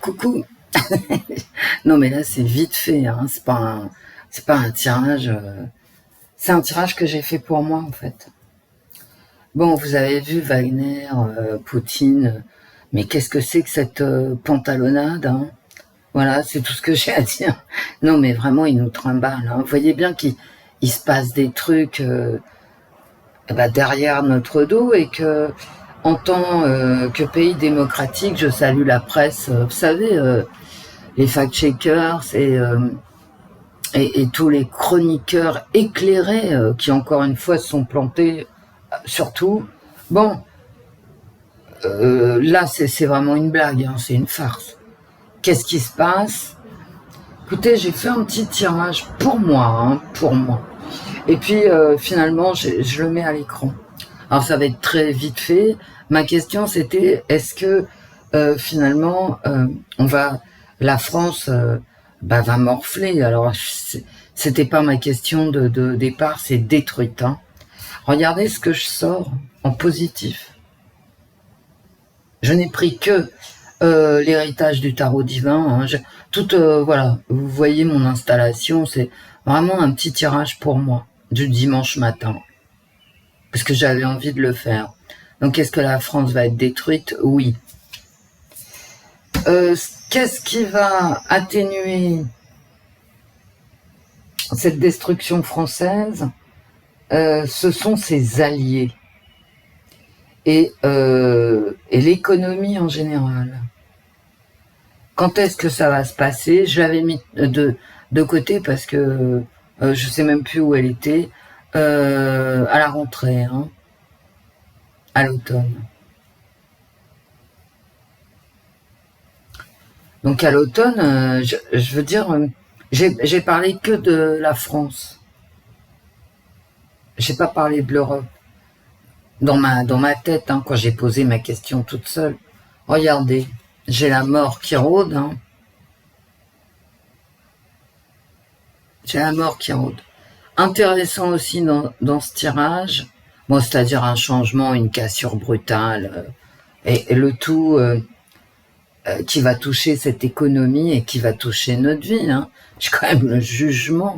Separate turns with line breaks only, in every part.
Coucou. Non mais là c'est vite fait, hein. C'est pas un tirage. C'est un tirage que j'ai fait pour moi en fait. Bon, vous avez vu Wagner, Poutine, mais qu'est-ce que c'est que cette pantalonnade, hein. Voilà, c'est tout ce que j'ai à dire. Non mais vraiment ils nous trimballent, hein. Vous voyez bien qu'il se passe des trucs derrière notre dos et que en tant que pays démocratique, je salue la presse. Vous savez, les fact-checkers et tous les chroniqueurs éclairés qui, encore une fois, se sont plantés, surtout. Bon, là, c'est vraiment une blague, hein, c'est une farce. Qu'est-ce qui se passe? Écoutez, j'ai fait un petit tirage pour moi, hein, pour moi. Et puis, finalement, je le mets à l'écran. Alors, ça va être très vite fait. Ma question, c'était, est-ce que, finalement, la France va morfler. Alors, c'était pas ma question de départ, c'est détruite. Hein. Regardez ce que je sors en positif. Je n'ai pris que l'héritage du tarot divin. Hein. Voilà, vous voyez mon installation, c'est vraiment un petit tirage pour moi du dimanche matin, parce que j'avais envie de le faire. Donc, est-ce que la France va être détruite? Oui. Qu'est-ce qui va atténuer cette destruction française? Ce sont ses alliés et l'économie en général. Quand est-ce que ça va se passer? Je l'avais mis de côté parce que je sais même plus où elle était. À la rentrée, hein, à l'automne. Donc à l'automne, je veux dire, j'ai parlé que de la France. J'ai pas parlé de l'Europe. Dans ma tête, hein, quand j'ai posé ma question toute seule. Regardez, j'ai la mort qui rôde. Hein. J'ai la mort qui rôde. Intéressant aussi dans ce tirage, bon, c'est-à-dire un changement, une cassure brutale, et le tout qui va toucher cette économie et qui va toucher notre vie. Hein. J'ai quand même le jugement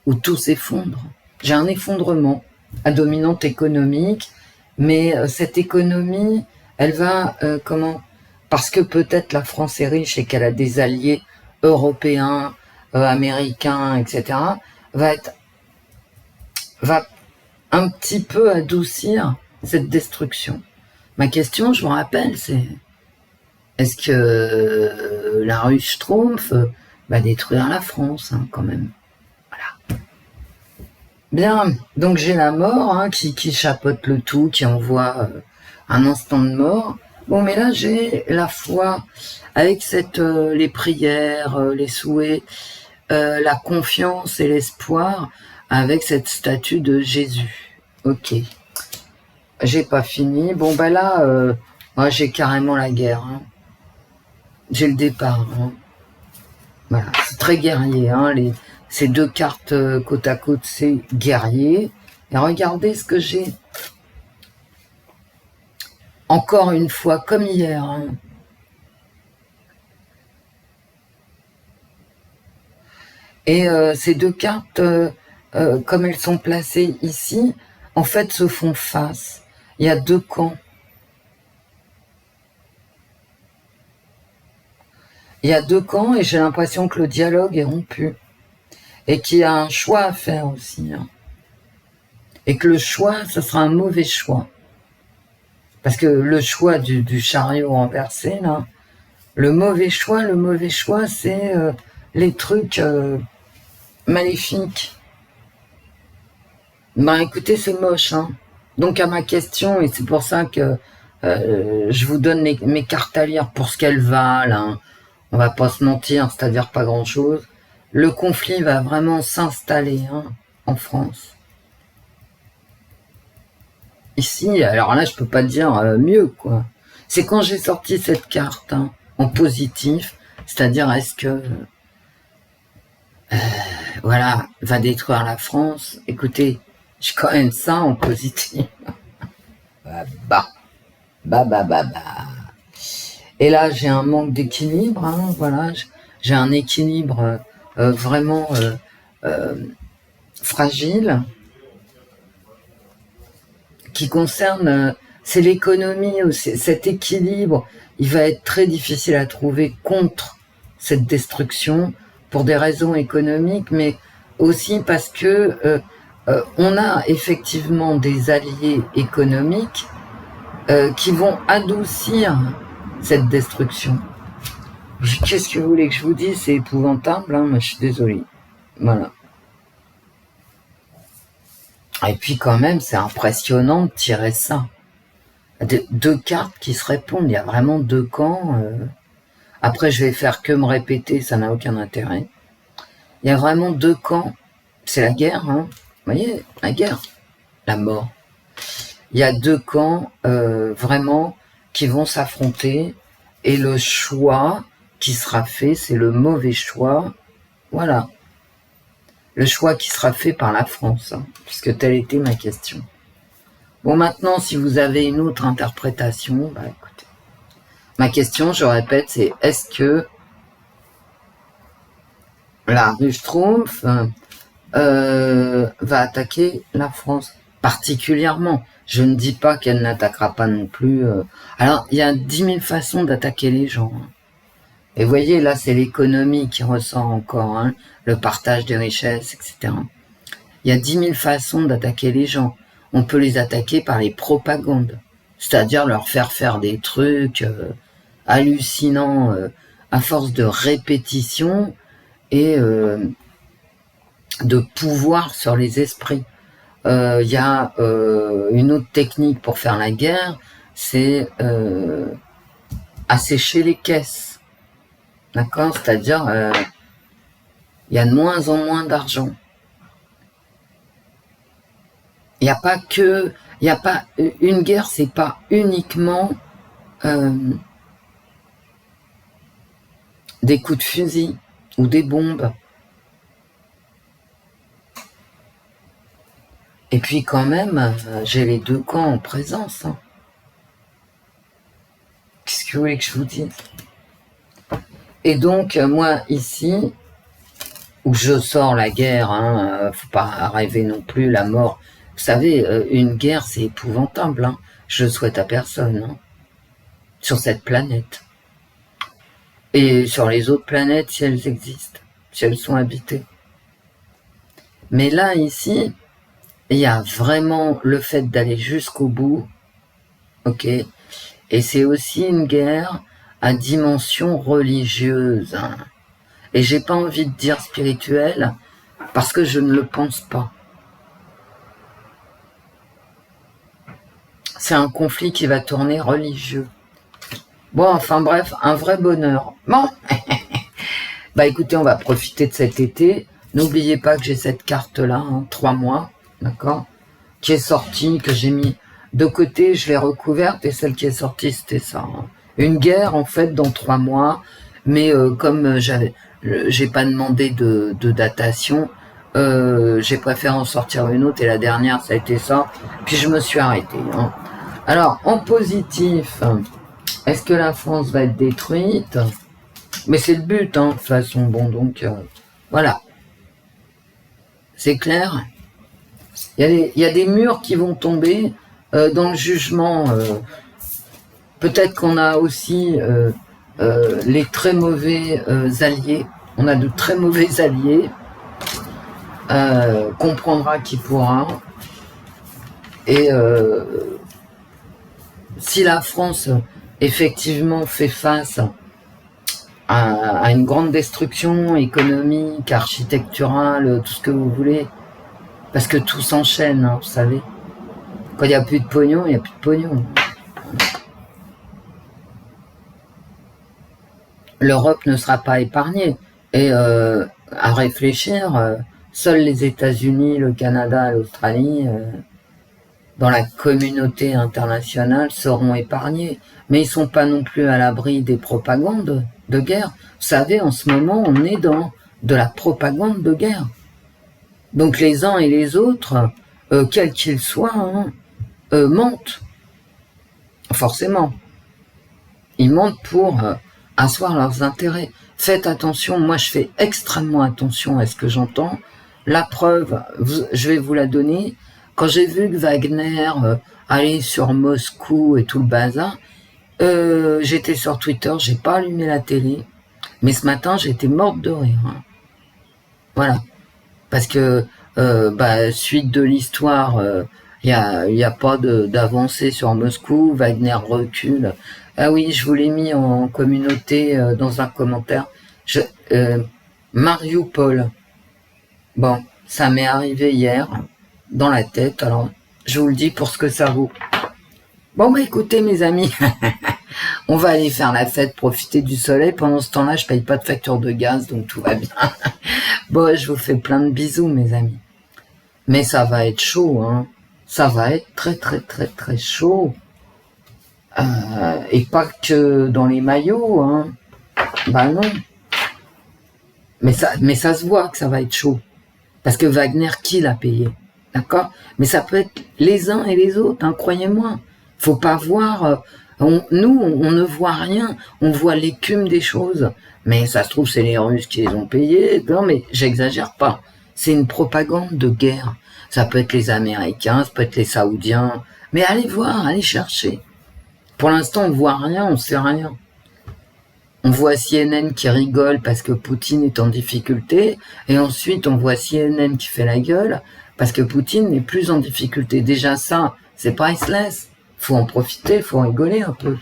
où tout s'effondre. J'ai un effondrement à dominante économique, mais cette économie, elle va comment? Parce que peut-être la France est riche et qu'elle a des alliés européens, américains, etc. Va un petit peu adoucir cette destruction. Ma question, je vous rappelle, c'est est-ce que la rue Schtroumpf va détruire la France, hein, quand même? Voilà. Bien, donc j'ai la mort hein, qui chapeaute le tout, qui envoie un instant de mort. Bon, mais là j'ai la foi avec les prières, les souhaits, la confiance et l'espoir avec cette statue de Jésus. Ok. J'ai pas fini. Bon, là, moi, j'ai carrément la guerre. Hein. J'ai le départ. Hein. Voilà, c'est très guerrier. Hein. Ces deux cartes côte à côte, c'est guerrier. Et regardez ce que j'ai. Encore une fois, comme hier. Hein. Et ces deux cartes, comme elles sont placées ici, en fait, se font face. Il y a deux camps. Il y a deux camps et j'ai l'impression que le dialogue est rompu. Et qu'il y a un choix à faire aussi. Hein. Et que le choix, ce sera un mauvais choix. Parce que le choix du chariot renversé, là, le mauvais choix, c'est les trucs maléfiques. Ben écoutez, c'est moche. Hein. Donc à ma question, et c'est pour ça que je vous donne mes cartes à lire pour ce qu'elles valent, hein. On va pas se mentir, c'est-à-dire pas grand-chose. Le conflit va vraiment s'installer hein, en France. Ici, alors là, je peux pas dire mieux, quoi. C'est quand j'ai sorti cette carte hein, en positif, c'est-à-dire est-ce que voilà, va détruire la France. Écoutez, j'ai quand même ça en positif. Bah. Et là, j'ai un manque d'équilibre, hein, voilà, j'ai un équilibre vraiment fragile qui concerne, c'est l'économie, cet équilibre, il va être très difficile à trouver contre cette destruction pour des raisons économiques, mais aussi parce que on a effectivement des alliés économiques qui vont adoucir cette destruction. Qu'est-ce que vous voulez que je vous dise? C'est épouvantable, hein, moi je suis désolée. Voilà. Et puis quand même, c'est impressionnant de tirer ça. Deux cartes qui se répondent, il y a vraiment deux camps. Après, je vais faire que me répéter, ça n'a aucun intérêt. Il y a vraiment deux camps. C'est la guerre, hein. Vous voyez, la guerre, la mort. Il y a deux camps vraiment qui vont s'affronter et le choix qui sera fait, c'est le mauvais choix. Voilà. Le choix qui sera fait par la France, hein, puisque telle était ma question. Bon, maintenant, si vous avez une autre interprétation, bah écoutez. Ma question, je répète, c'est est-ce que la Russe Schtroumpf va attaquer la France particulièrement? Je ne dis pas qu'elle n'attaquera pas non plus. Alors, il y a 10 000 façons d'attaquer les gens. Hein. Et vous voyez, là, c'est l'économie qui ressort encore, hein, le partage des richesses, etc. Il y a 10 000 façons d'attaquer les gens. On peut les attaquer par les propagandes, c'est-à-dire leur faire des trucs hallucinants à force de répétition et de pouvoir sur les esprits. Il y a une autre technique pour faire la guerre, c'est assécher les caisses. D'accord? C'est-à-dire, il y a de moins en moins d'argent. Il n'y a pas que... Il n'y a pas... Une guerre, c'est pas uniquement des coups de fusil ou des bombes. Et puis quand même, j'ai les deux camps en présence. Hein. Qu'est-ce que vous voulez que je vous dise? Et donc, moi, ici, où je sors la guerre, hein, faut pas rêver non plus, la mort. Vous savez, une guerre, c'est épouvantable. Hein. Je le souhaite à personne. Hein, sur cette planète. Et sur les autres planètes, si elles existent, si elles sont habitées. Mais là, ici, il y a vraiment le fait d'aller jusqu'au bout. Ok. Et c'est aussi une guerre à dimension religieuse. Hein. Et j'ai pas envie de dire spirituelle, parce que je ne le pense pas. C'est un conflit qui va tourner religieux. Bon, enfin bref, un vrai bonheur. Bon, bah écoutez, on va profiter de cet été. N'oubliez pas que j'ai cette carte-là, hein, 3 mois, d'accord, qui est sortie, que j'ai mis de côté, je l'ai recouverte, et celle qui est sortie, c'était ça. Hein. Une guerre, en fait, dans 3 mois, mais comme j'ai pas demandé de datation, j'ai préféré en sortir une autre, et la dernière, ça a été ça, puis je me suis arrêtée. Hein. Alors, en positif, est-ce que la France va être détruite? Mais c'est le but, hein, de toute façon. Bon, donc, voilà. C'est clair. Il y a des murs qui vont tomber dans le jugement. Peut-être qu'on a aussi les très mauvais alliés. On a de très mauvais alliés. Comprendra qui pourra. Et si la France effectivement fait face à une grande destruction économique, architecturale, tout ce que vous voulez, parce que tout s'enchaîne, hein, vous savez. Quand il n'y a plus de pognon, il n'y a plus de pognon. L'Europe ne sera pas épargnée. Et à réfléchir, seuls les États-Unis, le Canada, l'Australie, dans la communauté internationale, seront épargnés. Mais ils ne sont pas non plus à l'abri des propagandes de guerre. Vous savez, en ce moment, on est dans de la propagande de guerre. Donc les uns et les autres, quels qu'ils soient, hein, mentent. Forcément. Ils montent pour asseoir leurs intérêts. Faites attention, moi je fais extrêmement attention à ce que j'entends. La preuve, je vais vous la donner. Quand j'ai vu que Wagner allait sur Moscou et tout le bazar, j'étais sur Twitter, j'ai pas allumé la télé, mais ce matin j'étais morte de rire. Hein. Voilà, parce que suite de l'histoire, il y a pas d'avancée sur Moscou. Wagner recule. Ah oui, je vous l'ai mis en communauté dans un commentaire. Mariupol. Bon, ça m'est arrivé hier dans la tête. Alors, je vous le dis pour ce que ça vaut. Bon, écoutez, mes amis, on va aller faire la fête, profiter du soleil. Pendant ce temps-là, je paye pas de facture de gaz, donc tout va bien. Bon, je vous fais plein de bisous, mes amis. Mais ça va être chaud, hein. Ça va être très, très, très, très chaud. Et pas que dans les maillots, hein. Bah non. Mais ça se voit que ça va être chaud. Parce que Wagner, qui l'a payé? D'accord? Mais ça peut être les uns et les autres, hein, croyez-moi. Faut pas voir... on ne voit rien. On voit l'écume des choses. Mais ça se trouve, c'est les Russes qui les ont payés. Non, mais j'exagère pas. C'est une propagande de guerre. Ça peut être les Américains, ça peut être les Saoudiens. Mais allez voir, allez chercher. Pour l'instant, on voit rien, on sait rien. On voit CNN qui rigole parce que Poutine est en difficulté, et ensuite on voit CNN qui fait la gueule parce que Poutine n'est plus en difficulté. Déjà ça, c'est priceless. Faut en profiter, faut rigoler un peu.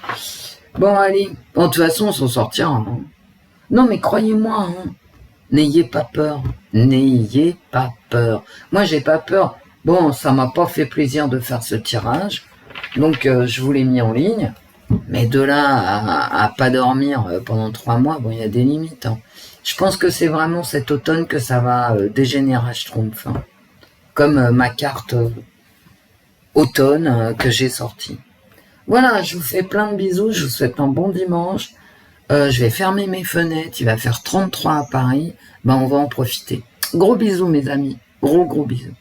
Bon, allez. Bon, de toute façon, on s'en sortira. Hein. Non, mais croyez-moi, hein. N'ayez pas peur. N'ayez pas peur. Moi, j'ai pas peur. Bon, ça m'a pas fait plaisir de faire ce tirage. Donc, je vous l'ai mis en ligne. Mais de là à pas dormir pendant 3 mois, bon, il y a des limites. Hein. Je pense que c'est vraiment cet automne que ça va dégénérer à Schtroumpf. Hein. Comme ma carte automne que j'ai sortie. Voilà, je vous fais plein de bisous. Je vous souhaite un bon dimanche. Je vais fermer mes fenêtres. Il va faire 33 à Paris. On va en profiter. Gros bisous, mes amis. Gros bisous.